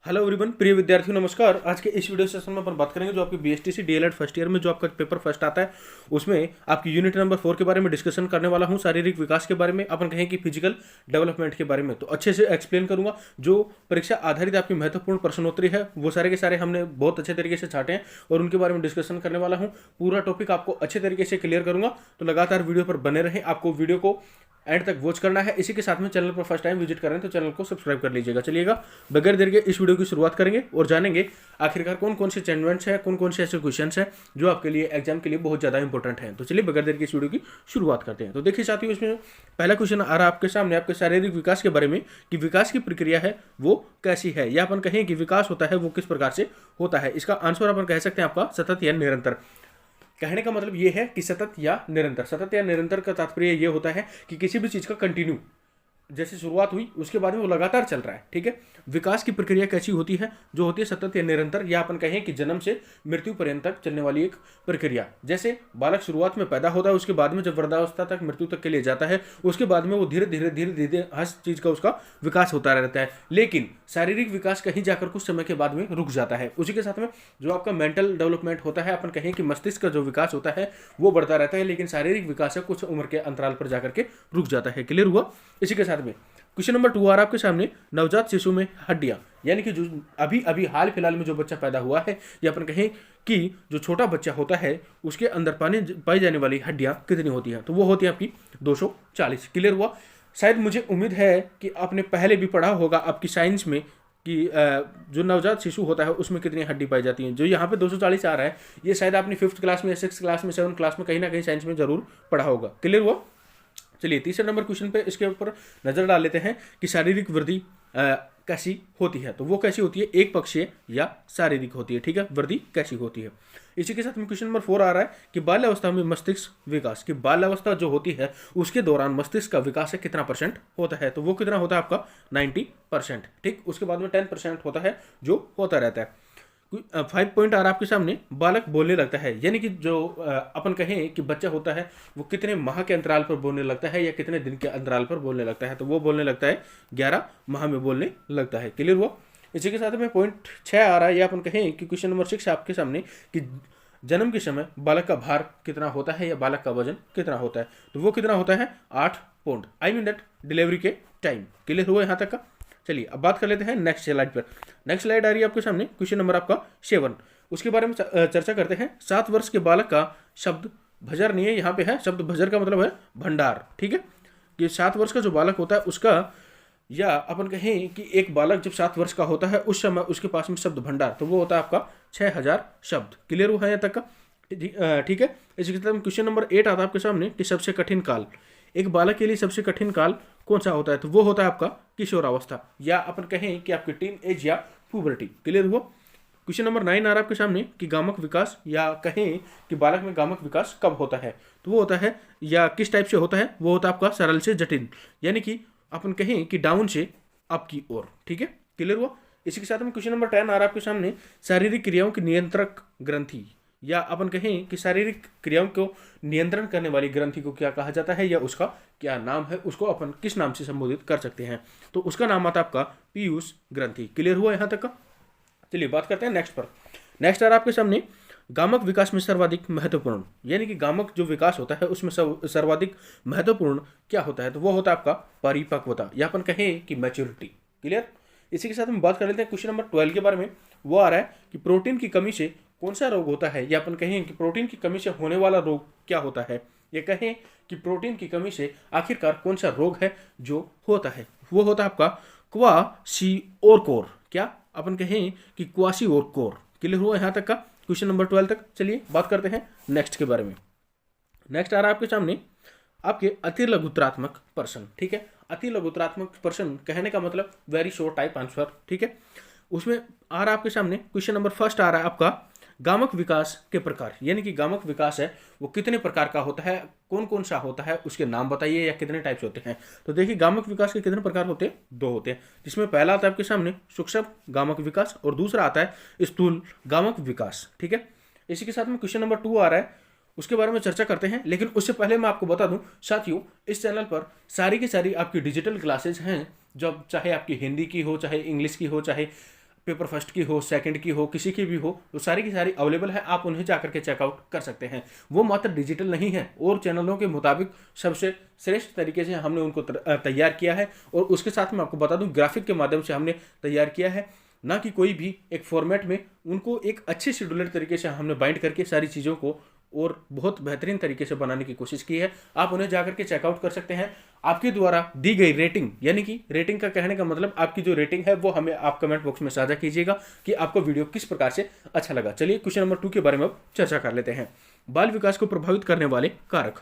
Hello everyone, प्रिय विद्यार्थियों नमस्कार। आज के इस वीडियो सेशन में अपन बात करेंगे जो आपकी बीएसटीसी डीएलएड फर्स्ट ईयर में जो आपका पेपर फर्स्ट आता है उसमें आपकी यूनिट नंबर 4 के बारे में डिस्कशन करने वाला हूं। शारीरिक विकास के बारे में, अपन कहें कि फिजिकल डेवलपमेंट के बारे में तो अच्छे से एक्सप्लेन करूंगा। जो परीक्षा आधारित आपकी महत्वपूर्ण प्रश्नोत्तरी है वो सारे के सारे हमने बहुत अच्छे तरीके से छाटे हैं और उनके बारे में डिस्कशन करने वाला हूँ। पूरा टॉपिक आपको अच्छे तरीके से क्लियर करूंगा, तो लगातार वीडियो पर बने रहें। आपको वीडियो को एंड तक वॉच करना है। इसी के साथ में चैनल पर फर्स्ट टाइम विजिट कर रहे हैं तो चैनल को सब्सक्राइब कर लीजिएगा। चलिएगा बगैर देर के इस वीडियो की शुरुआत करेंगे और जानेंगे आखिरकार कौन कौन से चैनल्स हैं, कौन कौन से ऐसे क्वेश्चन हैं जो आपके लिए एग्जाम के लिए बहुत ज़्यादा इंपॉर्टेंट हैं। तो चलिए बगैर देर के इस वीडियो की शुरुआत करते हैं। तो देखिए साथियों, इसमें पहला क्वेश्चन आ रहा है आपके सामने आपके शारीरिक विकास के बारे में कि विकास की प्रक्रिया है वो कैसी है, या अपन कहें कि विकास होता है वो किस प्रकार से होता है। इसका आंसर अपन कह सकते हैं आपका सतत या निरंतर। कहने का मतलब ये है कि सतत या निरंतर। सतत या निरंतर का तात्पर्य ये होता है कि किसी भी चीज का कंटिन्यू, जैसे शुरुआत हुई उसके बाद में वो लगातार चल रहा है। ठीक है, विकास की प्रक्रिया कैसी होती है? जो होती है सतत या निरंतर, या अपन कहें कि जन्म से मृत्यु पर्यंत तक चलने वाली एक प्रक्रिया। जैसे बालक शुरुआत में पैदा होता है, उसके बाद में जब वृद्धावस्था तक मृत्यु तक के लिए जाता है, उसके बाद में वो धीरे धीरे धीरे धीरे हर चीज का उसका विकास होता रहता है। लेकिन शारीरिक विकास कहीं जाकर कुछ समय के बाद में रुक जाता है। उसी के साथ में जो आपका मेंटल डेवलपमेंट होता है, अपन कहें कि मस्तिष्क का जो विकास होता है वो बढ़ता रहता है, लेकिन शारीरिक विकास है कुछ उम्र के अंतराल पर जाकर के रुक जाता है। क्लियर हुआ? इसी के साथ में क्वेश्चन नंबर 2 आ रहा है आपके सामने। नवजात शिशु में हड्डियां, यानी कि जो अभी अभी हाल फिलहाल में जो बच्चा पैदा हुआ है, या अपन कहें कि जो छोटा बच्चा होता है उसके अंदर पाई जाने वाली हड्डियां कितनी होती हैं? तो वो होती है आपकी 240। क्लियर हुआ? शायद मुझे उम्मीद है कि आपने पहले भी पढ़ा होगा आपकी साइंस में कि जो नवजात शिशु होता है उसमें कितनी हड्डी पाई जाती है। जो यहाँ पे 240 आ रहा है, ये शायद आपने 5th क्लास में या 6th क्लास में 7th क्लास में कहीं ना कहीं साइंस में जरूर पढ़ा होगा। क्लियर हुआ? चलिए तीसरे नंबर क्वेश्चन पे इसके ऊपर नजर डाल लेते हैं कि शारीरिक वृद्धि कैसी होती है। तो वो कैसी होती है? एक पक्षीय या शारीरिक होती है। ठीक है, वृद्धि कैसी होती है। इसी के साथ में क्वेश्चन नंबर 4 आ रहा है कि बाल्यावस्था में मस्तिष्क विकास, की बाल्यावस्था जो होती है उसके दौरान मस्तिष्क का विकास है कितना % होता है? तो वो कितना होता है आपका 90%। ठीक, उसके बाद में 10% होता है जो होता रहता है। 5 पॉइंट आ रहा है आपके सामने। बालक बोलने लगता है, यानी कि जो अपन कहें कि बच्चा होता है वो कितने माह के अंतराल पर बोलने लगता है या कितने दिन के अंतराल पर बोलने लगता है? तो वो बोलने लगता है 11 माह में बोलने लगता है। क्लियर हुआ? इसी के साथ में पॉइंट 6 आ रहा है, या अपन कहें कि क्वेश्चन नंबर 6 आपके सामने कि जन्म के समय बालक का भार कितना होता है या बालक का वजन कितना होता है? तो वो कितना होता है 8 pound. I mean that delivery के टाइम। क्लियर हुआ यहाँ तक का? चलिए अब बात कर लेते हैं नेक्स्ट स्लाइड पर। नेक्स्ट स्लाइड आ रही है आपके सामने, क्वेश्चन नंबर आपका 7। उसके बारे में चर्चा करते हैं। 7 वर्ष के बालक का शब्द भजर नहीं है, यहाँ पे है शब्द भजर का मतलब है भंडार। ठीक है, कि 7 वर्ष का जो बालक होता है उसका, या अपन कहें कि एक बालक जब 7 वर्ष का होता है उस समय उसके पास में शब्द भंडार, तो वो होता है आपका 6000 शब्द। क्लियर हुआ है यहाँ तक का? ठीक है। इसी तरह क्वेश्चन नंबर 8 आता है आपके सामने कि सबसे कठिन काल, एक बालक के लिए सबसे कठिन काल कौन सा होता है? तो वो होता है आपका किशोरावस्था, या अपन कहें कि आपकी टीन एज या पुबर्टी। क्लियर हुआ? क्वेश्चन नंबर 9 आ रहा है आपके सामने कि गामक विकास, या कहें कि बालक में गामक विकास कब होता है? तो वो होता है, या किस टाइप से होता है? वो होता है आपका सरल से जटिल, यानी कि अपन कहें कि डाउन से अप की ओर। ठीक है, क्लियर हुआ? इसी के साथ में क्वेश्चन नंबर 10 आ रहा है आपके सामने। शारीरिक क्रियाओं की नियंत्रक ग्रंथि, या अपन कहें कि शारीरिक क्रियाओं को नियंत्रण करने वाली ग्रंथि को क्या कहा जाता है, या उसका क्या नाम है, उसको अपन किस नाम से संबोधित कर सकते हैं? तो उसका नाम आता है आपका पीयूष ग्रंथि। क्लियर हुआ यहाँ तक का? चलिए बात करते हैं नेक्स्ट पर। नेक्स्ट आ रहा है आपके सामने गामक विकास में सर्वाधिक महत्वपूर्ण, यानी कि गामक जो विकास होता है उसमें सर्वाधिक महत्वपूर्ण क्या होता है? तो वो होता है आपका परिपक्वता, या अपन कहें कि मैच्योरिटी। क्लियर? इसी के साथ हम बात कर लेते हैं क्वेश्चन नंबर 12 के बारे में। वो आ रहा है कि प्रोटीन की कमी से कौन सा रोग होता है, या अपन कहें कि प्रोटीन की कमी से होने वाला रोग क्या होता है? ये कहें कि प्रोटीन की कमी से आखिरकार कौन सा रोग है जो होता है? वो होता है आपका क्वाशिओरकोर। क्या अपन कहें कि क्वाशिओरकोर। क्लियर हुआ यहाँ तक का? क्वेश्चन नंबर 12 तक। चलिए बात करते हैं नेक्स्ट के बारे में। नेक्स्ट आ रहा है आपके सामने आपके अति लघुत्रात्मक प्रश्न। ठीक है, अति लघुत्रात्मक प्रश्न कहने का मतलब वेरी शॉर्ट टाइप आंसर। ठीक है, उसमें आ रहा है आपके सामने क्वेश्चन नंबर 1 आ रहा है आपका गामक विकास के प्रकार, यानी कि गामक विकास है वो कितने प्रकार का होता है, कौन कौन सा होता है, उसके नाम बताइए, या कितने टाइप्स होते हैं? तो देखिए गामक विकास के कितने प्रकार होते हैं? 2 होते हैं, जिसमें पहला आता है आपके सामने सूक्ष्म गामक विकास और दूसरा आता है स्थूल गामक विकास। ठीक है, इसी के साथ में क्वेश्चन नंबर 2 आ रहा है, उसके बारे में चर्चा करते हैं। लेकिन उससे पहले मैं आपको बता दूं साथियों, इस चैनल पर सारी की सारी आपकी डिजिटल क्लासेज हैं, जब चाहे आपकी हिंदी की हो, चाहे इंग्लिश की हो, चाहे पेपर फर्स्ट की हो, सेकंड की हो, किसी की भी हो, तो सारी की सारी अवेलेबल है, आप उन्हें जाकर के चेकआउट कर सकते हैं। वो मात्र डिजिटल नहीं है और चैनलों के मुताबिक सबसे श्रेष्ठ तरीके से हमने उनको तैयार किया है। और उसके साथ मैं आपको बता दूं, ग्राफिक के माध्यम से हमने तैयार किया है, ना कि कोई भी एक फॉर्मेट में। उनको एक अच्छे शेड्यूलर तरीके से हमने बाइंड करके सारी चीज़ों को और बहुत बेहतरीन तरीके से बनाने की कोशिश की है। आप उन्हें जाकर के चेकआउट कर सकते हैं। आपके द्वारा दी गई रेटिंग, यानी कि रेटिंग का कहने का मतलब आपकी जो रेटिंग है वो हमें आप कमेंट बॉक्स में साझा कीजिएगा कि आपको वीडियो किस प्रकार से अच्छा लगा। चलिए क्वेश्चन नंबर 2 के बारे में अब चर्चा कर लेते हैं। बाल विकास को प्रभावित करने वाले कारक।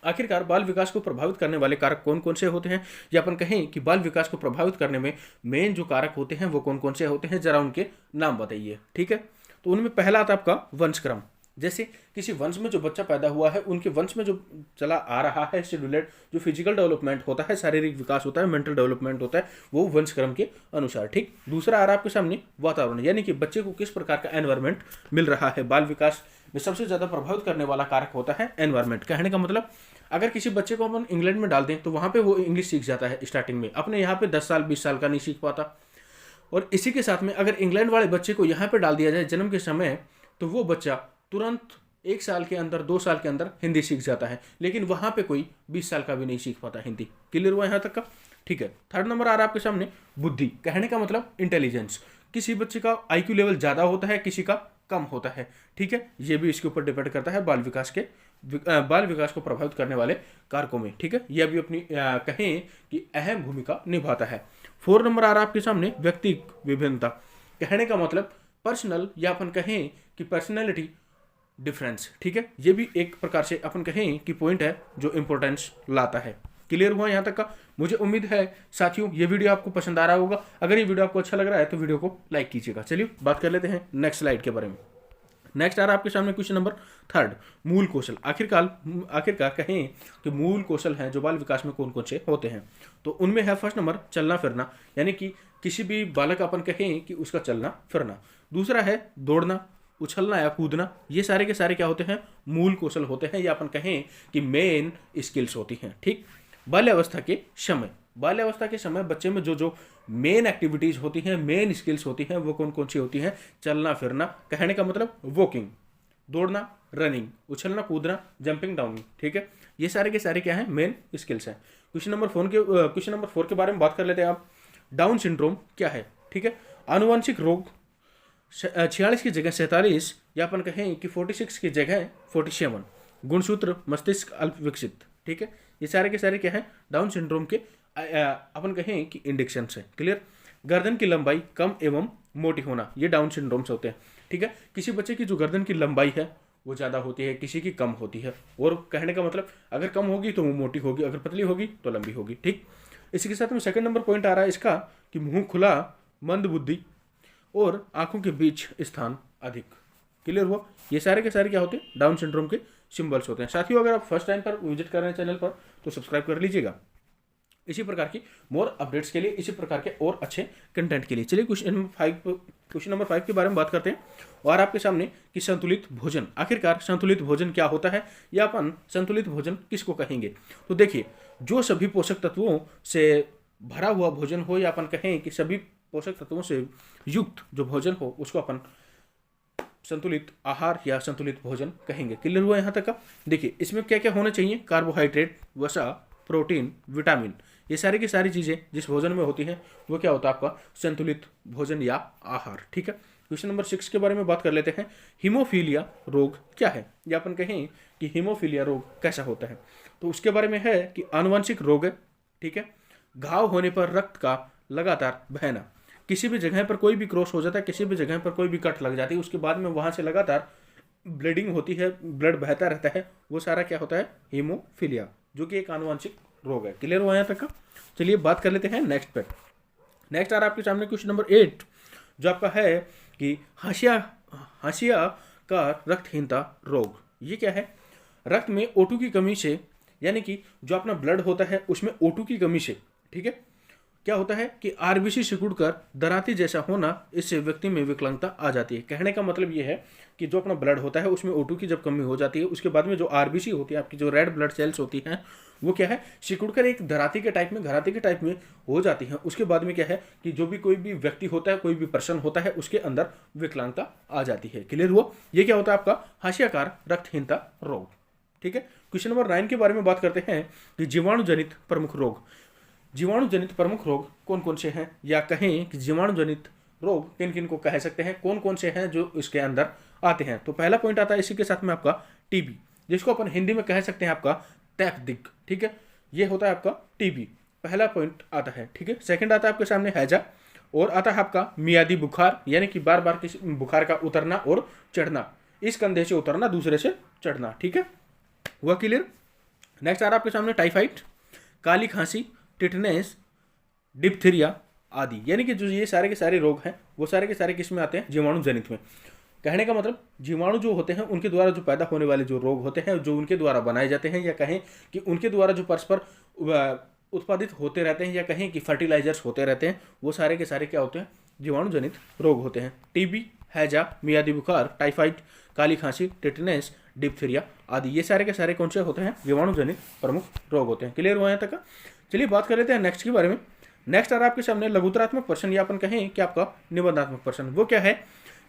आखिरकार बाल विकास को प्रभावित करने वाले कारक कौन कौन से होते हैं, या अपन कहें कि बाल विकास को प्रभावित करने में मेन जो कारक होते हैं वो कौन कौन से होते हैं, जरा उनके नाम बताइए। ठीक है, तो उनमें पहला आता है आपका वंशक्रम। जैसे किसी वंश में जो बच्चा पैदा हुआ है, उनके वंश में जो चला आ रहा है शेड्यूलेड जो फिजिकल डेवलपमेंट होता है, शारीरिक विकास होता है, मेंटल डेवलपमेंट होता है, वो वंशक्रम के अनुसार। ठीक, दूसरा आ रहा है आपके सामने वातावरण, यानी कि बच्चे को किस प्रकार का एनवायरनमेंट मिल रहा है। बाल विकास में सबसे ज़्यादा प्रभावित करने वाला कारक होता है एनवायरनमेंट। कहने का मतलब, अगर किसी बच्चे को अपन इंग्लैंड में डाल दें तो वहाँ पे वो इंग्लिश सीख जाता है स्टार्टिंग में, अपने यहाँ पे 10 साल 20 साल का नहीं सीख पाता। और इसी के साथ में अगर इंग्लैंड वाले बच्चे को यहाँ पे डाल दिया जाए जन्म के समय, तो वो बच्चा तुरंत 1 साल के अंदर 2 साल के अंदर हिंदी सीख जाता है, लेकिन वहाँ पे कोई 20 साल का भी नहीं सीख पाता हिंदी। क्लियर हुआ यहाँ तक का? ठीक है। थर्ड नंबर आ रहा है आपके सामने बुद्धि। कहने का मतलब इंटेलिजेंस। किसी बच्चे का IQ लेवल ज़्यादा होता है, किसी का कम होता है। ठीक है, ये भी इसके ऊपर डिपेंड करता है बाल विकास को प्रभावित करने वाले कारकों में। ठीक है, यह भी अपनी कहें कि अहम भूमिका निभाता है। 4 नंबर आ रहा है आपके सामने व्यक्तिक विभिन्नता। कहने का मतलब पर्सनल, या अपन कहें कि पर्सनैलिटी डिफरेंस। ठीक है, ये भी एक प्रकार से अपन कहें कि पॉइंट है जो इंपॉर्टेंस लाता है। क्लियर हुआ यहाँ तक का? मुझे उम्मीद है साथियों ये वीडियो आपको पसंद आ रहा होगा। अगर ये वीडियो आपको अच्छा लग रहा है तो वीडियो को लाइक कीजिएगा। चलिए बात कर लेते हैं नेक्स्ट स्लाइड के बारे में। नेक्स्ट आ रहा है आपके सामने क्वेश्चन नंबर 3, मूल कौशल। आखिरकार कहें कि मूल कौशल हैं जो बाल विकास में कौन कौन से होते हैं, तो उनमें है फर्स्ट नंबर चलना फिरना, यानी कि किसी भी बालक अपन कहें कि उसका चलना फिरना। दूसरा है दौड़ना, उछलना या कूदना। ये सारे के सारे क्या होते हैं? मूल कौशल होते हैं, या अपन कहें कि मेन स्किल्स होती हैं। ठीक, बाल्यावस्था के समय बच्चे में जो मेन एक्टिविटीज होती हैं, मेन स्किल्स होती हैं, वो कौन कौन सी होती हैं? चलना फिरना, कहने का मतलब वॉकिंग, दौड़ना, रनिंग, उछलना कूदना, जंपिंग डाउनिंग। ठीक है, ये सारे के सारे क्या हैं? मेन स्किल्स हैं। क्वेश्चन नंबर 4 के बारे में बात कर लेते हैं आप। डाउन सिंड्रोम क्या है? ठीक है, आनुवंशिक रोग 46 की जगह 47, या अपन कहें कि 46 की जगह 47, गुणसूत्र मस्तिष्क अल्प विकसित। ठीक है, ये सारे के सारे क्या है? डाउन सिंड्रोम के अपन कहें कि इंडिकेशंस है। क्लियर? गर्दन की लंबाई कम एवं मोटी होना, ये डाउन सिंड्रोम्स होते हैं। ठीक है, किसी बच्चे की जो गर्दन की लंबाई है वो ज़्यादा होती है, किसी की कम होती है। और कहने का मतलब अगर कम होगी तो वो मोटी होगी, अगर पतली होगी तो लंबी होगी। ठीक, इसी के साथ में सेकंड नंबर पॉइंट आ रहा है इसका कि मुंह खुला, मंद बुद्धि और आंखों के बीच स्थान अधिक। क्लियर हुआ? ये सारे के सारे क्या होते हैं? डाउन सिंड्रोम के सिंबल्स होते हैं। साथियों, अगर आप फर्स्ट टाइम पर विजिट कर रहे हैं चैनल पर तो सब्सक्राइब कर लीजिएगा, इसी प्रकार की मोर अपडेट्स के लिए, इसी प्रकार के और अच्छे कंटेंट के लिए। चलिए क्वेश्चन नंबर 5 के बारे में बात करते हैं। और आपके सामने कि संतुलित भोजन। आखिरकार संतुलित भोजन क्या होता है, या अपन संतुलित भोजन किसको कहेंगे? तो देखिए, जो सभी पोषक तत्वों से भरा हुआ भोजन हो, या अपन कहें कि सभी पोषक तत्वों से युक्त जो भोजन हो, उसको अपन संतुलित आहार या संतुलित भोजन कहेंगे। क्लियर हुआ यहाँ तक का? देखिए, इसमें क्या क्या होना चाहिए? कार्बोहाइड्रेट, वसा, प्रोटीन, विटामिन, ये सारी की सारी चीज़ें जिस भोजन में होती हैं वो क्या होता है? आपका संतुलित भोजन या आहार। ठीक है, क्वेश्चन नंबर 6 के बारे में बात कर लेते हैं। हीमोफीलिया रोग क्या है, या अपन कहें कि हीमोफीलिया रोग कैसा होता है? तो उसके बारे में है कि आनुवंशिक रोग है। ठीक है, घाव होने पर रक्त का लगातार बहना, किसी भी जगह पर कोई भी क्रॉस हो जाता है, किसी भी जगह पर कोई भी कट लग जाती है, उसके बाद में वहाँ से लगातार ब्लीडिंग होती है, ब्लड बहता रहता है, वो सारा क्या होता है? हीमोफीलिया, जो कि एक आनुवंशिक रोग है। क्लियर हुआ यहाँ तक का? चलिए बात कर लेते हैं नेक्स्ट पे। नेक्स्ट आ रहा है आपके सामने क्वेश्चन नंबर 8, जो आपका है कि हाशिया का रक्तहीनता रोग। ये क्या है? रक्त में O2 की कमी से, यानी कि जो अपना ब्लड होता है उसमें O2 की कमी से, ठीक है, क्या होता है कि आरबीसी सिकुड़कर दराती जैसा होना, इससे व्यक्ति में विकलांगता आ जाती है। कहने का मतलब ये है कि जो अपना ब्लड होता है उसमें O2 की जब कमी हो जाती है, उसके बाद में जो आरबीसी होती है, आपकी जो रेड ब्लड सेल्स होती हैं, वो क्या है, सिकुड़कर एक घराती के टाइप में हो जाती हैं। उसके बाद में क्या है कि जो भी कोई भी व्यक्ति होता है, कोई भी पर्सन होता है, उसके अंदर विकलांगता आ जाती है। क्लियर हुआ? ये क्या होता है आपका हाशियाकार रक्तहीनता रोग। ठीक है, क्वेश्चन नंबर 9 के बारे में बात करते हैं कि जीवाणुजनित प्रमुख रोग। जीवाणुजनित प्रमुख रोग कौन कौन से हैं, या कहें कि जीवाणुजनित रोग किन किन को कह सकते हैं, कौन कौन से हैं जो इसके अंदर आते हैं। तो पहला पॉइंट आता है इसी के साथ में आपका टीबी, जिसको अपन हिंदी में कह सकते हैं आपका तपेदिक। ठीक है, ये होता है आपका टीबी, पहला पॉइंट आता है। ठीक है, सेकंड आता है आपके सामने हैजा, और आता है आपका मियादी बुखार, यानी कि बार बार किसी बुखार का उतरना और चढ़ना, इस कंधे से उतरना दूसरे से चढ़ना। ठीक है, हुआ क्लियर? नेक्स्ट आ रहा है आपके सामने टाइफाइड, काली खांसी, टिटनेस, डिप्थीरिया आदि, यानी कि जो ये सारे के सारे रोग हैं वो सारे के सारे किस में आते हैं, जीवाणु जनित में। कहने का मतलब जीवाणु जो होते हैं उनके द्वारा जो पैदा होने वाले जो रोग होते हैं, जो उनके द्वारा बनाए जाते हैं, या कहें कि उनके द्वारा जो परस्पर उत्पादित होते रहते हैं, या कहें कि फर्टिलाइजर्स होते रहते हैं, वो सारे के सारे क्या होते हैं, जीवाणु जनित रोग होते हैं। टीबी, हैजा, मियादी बुखार, टाइफाइड, काली खांसी, टिटनेस, डिप्थीरिया आदि, ये सारे के सारे कौन से होते हैं, जीवाणु जनित प्रमुख रोग होते हैं। क्लियर हुआ यहाँ तक? चलिए बात कर लेते हैं नेक्स्ट के बारे में। नेक्स्ट आ रहा है आपके सामने लघुतरात्मक प्रश्न, या अपन कहें कि आपका निबंधात्मक प्रश्न। वो क्या है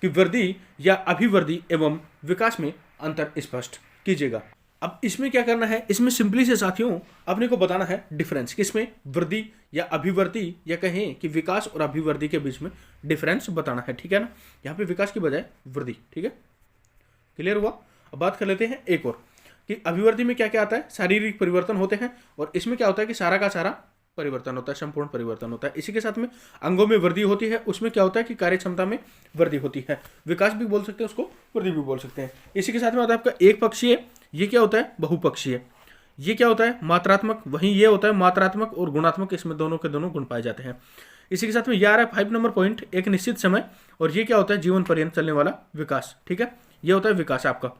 कि वृद्धि या अभिवृद्धि एवं विकास में अंतर स्पष्ट कीजिएगा। अब इसमें क्या करना है, इसमें सिंपली से साथियों अपने को बताना है डिफरेंस, किसमें, वृद्धि या अभिवृद्धि, या कहें कि विकास और अभिवृद्धि के बीच में डिफरेंस बताना है। ठीक है ना, यहाँ पे विकास की बजाय वृद्धि। ठीक है, क्लियर हुआ? अब बात कर लेते हैं एक और कि अभिवृद्धि में क्या क्या आता है, शारीरिक परिवर्तन होते हैं, और इसमें क्या होता है कि सारा का सारा परिवर्तन होता है, संपूर्ण परिवर्तन होता है। इसी के साथ में अंगों में वृद्धि होती है, उसमें क्या होता है कि कार्य क्षमता में वृद्धि होती है। विकास भी बोल सकते हैं उसको, वृद्धि भी बोल सकते हैं। इसी के साथ में आता है आपका एक पक्षीय, ये क्या होता है, बहुपक्षीय। ये क्या होता है, मात्रात्मक। वहीं ये होता है मात्रात्मक और गुणात्मक, इसमें दोनों के दोनों गुण पाए जाते हैं। इसी के साथ में ये आ रहा है 5 नंबर पॉइंट, एक निश्चित समय, और ये क्या होता है, जीवन पर्यंत चलने वाला विकास। ठीक है, ये होता है विकास आपका।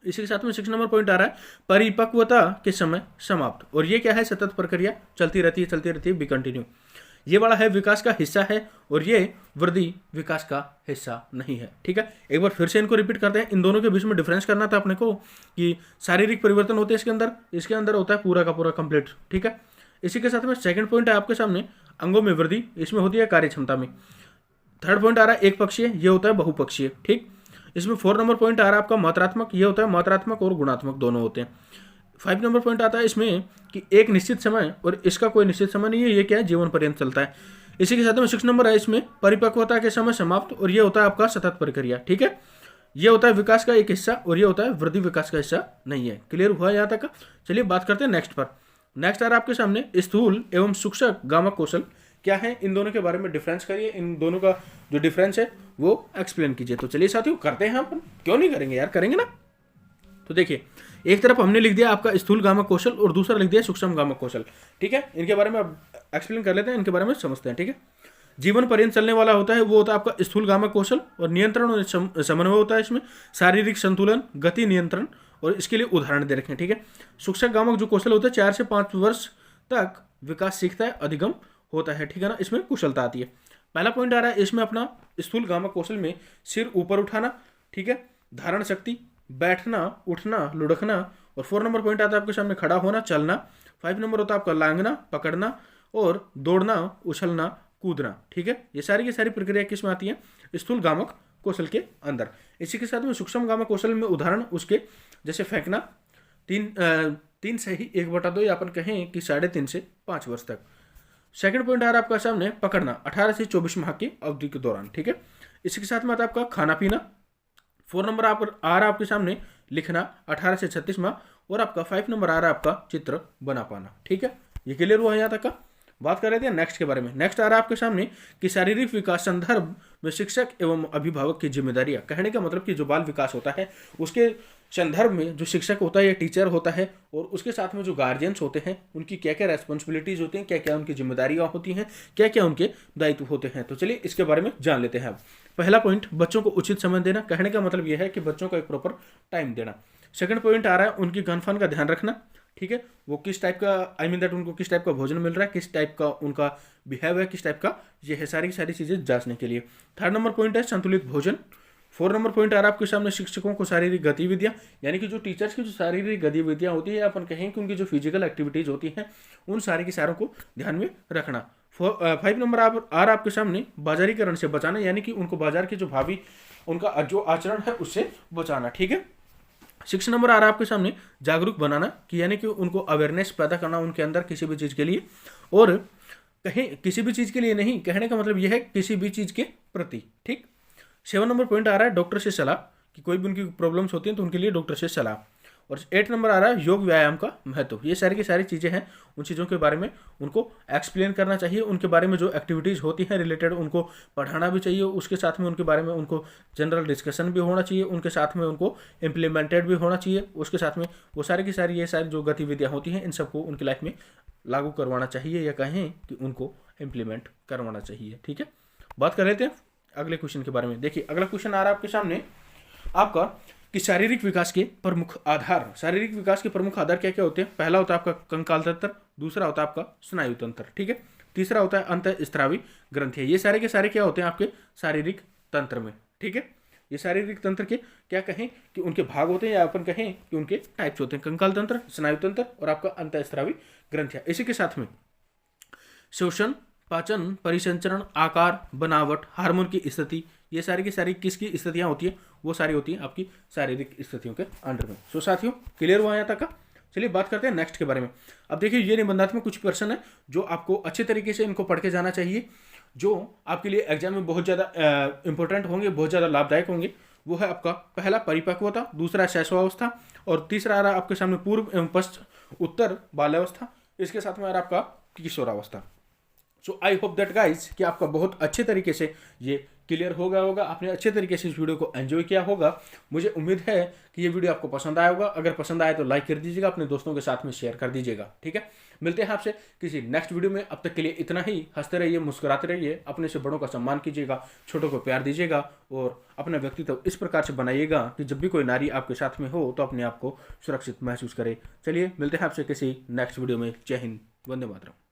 इसी के साथ में 6 नंबर पॉइंट आ रहा है परिपक्वता के समय समाप्त, और ये क्या है, सतत प्रक्रिया चलती रहती है, बी कंटिन्यू। ये वाला है विकास का हिस्सा है, और ये वृद्धि विकास का हिस्सा नहीं है। ठीक है, एक बार फिर से इनको रिपीट करते हैं। इन दोनों के बीच में डिफरेंस करना था अपने को कि शारीरिक परिवर्तन होते हैं इसके अंदर होता है पूरा का पूरा कंप्लीट। ठीक है, इसी के साथ में सेकंड पॉइंट है आपके सामने अंगों में वृद्धि, इसमें होती है कार्य क्षमता में। थर्ड पॉइंट आ रहा है एक पक्षीय, ये होता है बहुपक्षीय। ठीक, इसमें 4 नंबर पॉइंट आ रहा है आपका मात्रात्मक, ये होता है मात्रात्मक और गुणात्मक दोनों होते हैं। 5 नंबर पॉइंट आता है इसमें कि एक निश्चित समय, और इसका कोई निश्चित समय नहीं है, ये क्या है, जीवन पर्यंत चलता है। इसी के साथ में 6 नंबर है इसमें परिपक्वता के समय समाप्त, और ये होता है आपका सतत प्रक्रिया। ठीक है, ये होता है विकास का एक हिस्सा, और ये होता है वृद्धि विकास का हिस्सा नहीं है। क्लियर हुआ यहाँ तक? चलिए बात करते हैं नेक्स्ट पर। नेक्स्ट आ रहा है आपके सामने स्थूल एवं सूक्ष्म गामक कौशल क्या है, इन दोनों के बारे में डिफरेंस करिए, इन दोनों का जो डिफरेंस है वो एक्सप्लेन कीजिए। तो चलिए साथियों करते हैं, अपन क्यों नहीं करेंगे यार, करेंगे ना। तो देखिए, एक तरफ हमने लिख दिया आपका स्थूल गामक कौशल, और दूसरा लिख दिया सूक्ष्म गामक कौशल। ठीक है, इनके बारे में अब एक्सप्लेन कर लेते हैं, इनके बारे में समझते हैं। ठीक है, जीवन पर्यंत चलने वाला होता है वो होता है आपका स्थूल गामक कौशल, और नियंत्रण और समन्वय होता है इसमें, शारीरिक संतुलन, गति नियंत्रण, और इसके लिए उदाहरण दे रखे हैं। ठीक है, सूक्ष्म गामक जो कौशल होता है 4 से 5 वर्ष तक विकास सीखता है, अधिगम होता है। ठीक है ना, इसमें कुशलता आती है। पहला पॉइंट आ रहा है इसमें अपना स्थूल गामक कौशल में सिर ऊपर उठाना, ठीक है, धारण शक्ति, बैठना, उठना, लुढ़कना, और 4 नंबर पॉइंट आता है आपके सामने खड़ा होना, चलना। 5 नंबर होता है आपका लांघना, पकड़ना, और दौड़ना, उछलना, कूदना। ठीक है, ये सारी की सारी प्रक्रिया किस में आती है, स्थूल गामक कौशल के अंदर। इसी के साथ में सूक्ष्म गामक कौशल में उदाहरण उसके जैसे फेंकना 3 से ही 1/2, या अपन कहें कि 3.5 से 5 वर्ष तक। सेकंड पॉइंट आ रहा है आपका सामने पकड़ना 18 से 24 माह की अवधि के दौरान। ठीक है, इसी के साथ में आता है आपका खाना पीना। 4 नंबर आ रहा है आपके सामने लिखना 18 से 36 माह, और आपका 5 नंबर आ रहा है आपका चित्र बना पाना। ठीक है, ये क्लियर हुआ यहाँ तक का। बात कर रहे थे नेक्स्ट के बारे में। नेक्स्ट आ रहा है आपके सामने कि शारीरिक विकास संदर्भ में शिक्षक एवं अभिभावक की जिम्मेदारियां। कहने का मतलब कि जो बाल विकास होता है उसके संदर्भ में जो शिक्षक होता है या टीचर होता है, और उसके साथ में जो गार्जियंस होते हैं उनकी क्या क्या रेस्पॉन्सिबिलिटीज होती हैं, क्या क्या उनकी जिम्मेदारियां होती हैं, क्या क्या उनके दायित्व होते हैं। तो चलिए इसके बारे में जान लेते हैं अब। पहला पॉइंट, बच्चों को उचित समय देना। कहने का मतलब यह है कि बच्चों को एक प्रॉपर टाइम देना। सेकंड पॉइंट आ रहा है उनकी खान पान का ध्यान रखना। ठीक है, वो किस टाइप का दैट उनको किस टाइप का भोजन मिल रहा है, किस टाइप का उनका बिहेव है, किस टाइप का ये है, सारी की सारी चीज़ें जांचने के लिए। थर्ड नंबर पॉइंट है संतुलित भोजन। 4 नंबर पॉइंट आ रहा है आपके सामने शिक्षकों को शारीरिक गतिविधियां, यानी कि जो टीचर्स की जो शारीरिक गतिविधियां होती है, अपन कहें कि उनकी जो फिजिकल एक्टिविटीज होती हैं, उन सारी की सारों को ध्यान में रखना। 5 नंबर आ रहा आपके सामने बाजारीकरण से बचाना, यानी कि उनको बाजार के जो भावी उनका जो आचरण है उससे बचाना। ठीक है। 6 नंबर आ रहा है आपके सामने जागरूक बनाना, कि यानी कि उनको अवेयरनेस पैदा करना उनके अंदर किसी भी चीज़ के लिए, और कहीं किसी भी चीज़ के लिए नहीं, कहने का मतलब यह है किसी भी चीज़ के प्रति। ठीक। 7 नंबर पॉइंट आ रहा है डॉक्टर से सलाह, कि कोई भी उनकी प्रॉब्लम्स होती हैं तो उनके लिए डॉक्टर से सलाह। और 8 नंबर आ रहा है योग व्यायाम का महत्व। ये सारी की सारी चीज़ें हैं, उन चीज़ों के बारे में उनको एक्सप्लेन करना चाहिए, उनके बारे में जो एक्टिविटीज़ होती हैं रिलेटेड उनको पढ़ाना भी चाहिए, उसके साथ में उनके बारे में उनको जनरल डिस्कशन भी होना चाहिए, उनके साथ में उनको इम्प्लीमेंटेड भी होना चाहिए, उसके साथ में वो सारी की सारी ये सारी जो गतिविधियाँ होती हैं इन सबको उनकी लाइफ में लागू करवाना चाहिए, या कहें कि उनको इम्प्लीमेंट करवाना चाहिए। ठीक है। बात कर लेते हैं अगले क्वेश्चन के बारे में। देखिए अगला क्वेश्चन आ रहा है आपके सामने आपका कि शारीरिक विकास के प्रमुख आधार। शारीरिक विकास के प्रमुख आधार क्या क्या होते हैं? पहला होता है आपका कंकाल तंत्र, दूसरा होता है आपका स्नायु तंत्र, ठीक है, तीसरा होता है अंतःस्रावी ग्रंथियां। ये सारे के सारे क्या होते हैं आपके शारीरिक तंत्र में। ठीक है। ये शारीरिक तंत्र के क्या कहें कि उनके भाग होते हैं, या अपन कहें कि उनके टाइप्स होते हैं, कंकाल तंत्र, स्नायु तंत्र और आपका अंतःस्रावी ग्रंथियां। इसी के साथ में शोषण, पाचन, परिसंचरण, आकार, बनावट, हार्मोन की स्थिति, ये सारी की सारी किसकी स्थितियां होती है? वो सारी होती हैं आपकी शारीरिक स्थितियों के अंडर में। सो साथियों क्लियर हुआ यहाँ तक का? चलिए बात करते हैं नेक्स्ट के बारे में। अब देखिए ये निबंधात्मक कुछ प्रश्न है जो आपको अच्छे तरीके से इनको पढ़ के जाना चाहिए, जो आपके लिए एग्जाम में बहुत ज़्यादा इंपॉर्टेंट होंगे, बहुत ज़्यादा लाभदायक होंगे। वो है आपका पहला परिपक्वता, दूसरा शैशवावस्था, और तीसरा आ रहा है आपके सामने पूर्व एवं पश्चिम उत्तर बाल्यावस्था, इसके साथ में आ रहा है आपका किशोरावस्था। सो आई होप दैट गाइज कि आपका बहुत अच्छे तरीके से ये क्लियर हो गया होगा, आपने अच्छे तरीके से इस वीडियो को एंजॉय किया होगा। मुझे उम्मीद है कि ये वीडियो आपको पसंद आया होगा। अगर पसंद आए तो लाइक कर दीजिएगा, अपने दोस्तों के साथ में शेयर कर दीजिएगा। ठीक है। मिलते हैं आपसे किसी नेक्स्ट वीडियो में। अब तक के लिए इतना ही। हंसते रहिए, मुस्कुराते रहिए, अपने से बड़ों का सम्मान कीजिएगा, छोटों को प्यार दीजिएगा, और अपना व्यक्तित्व इस प्रकार से बनाइएगा कि जब भी कोई नारी आपके साथ में हो तो अपने आप को सुरक्षित महसूस करे। चलिए मिलते हैं आपसे किसी नेक्स्ट वीडियो में। जय हिंद, वंदे मातरम।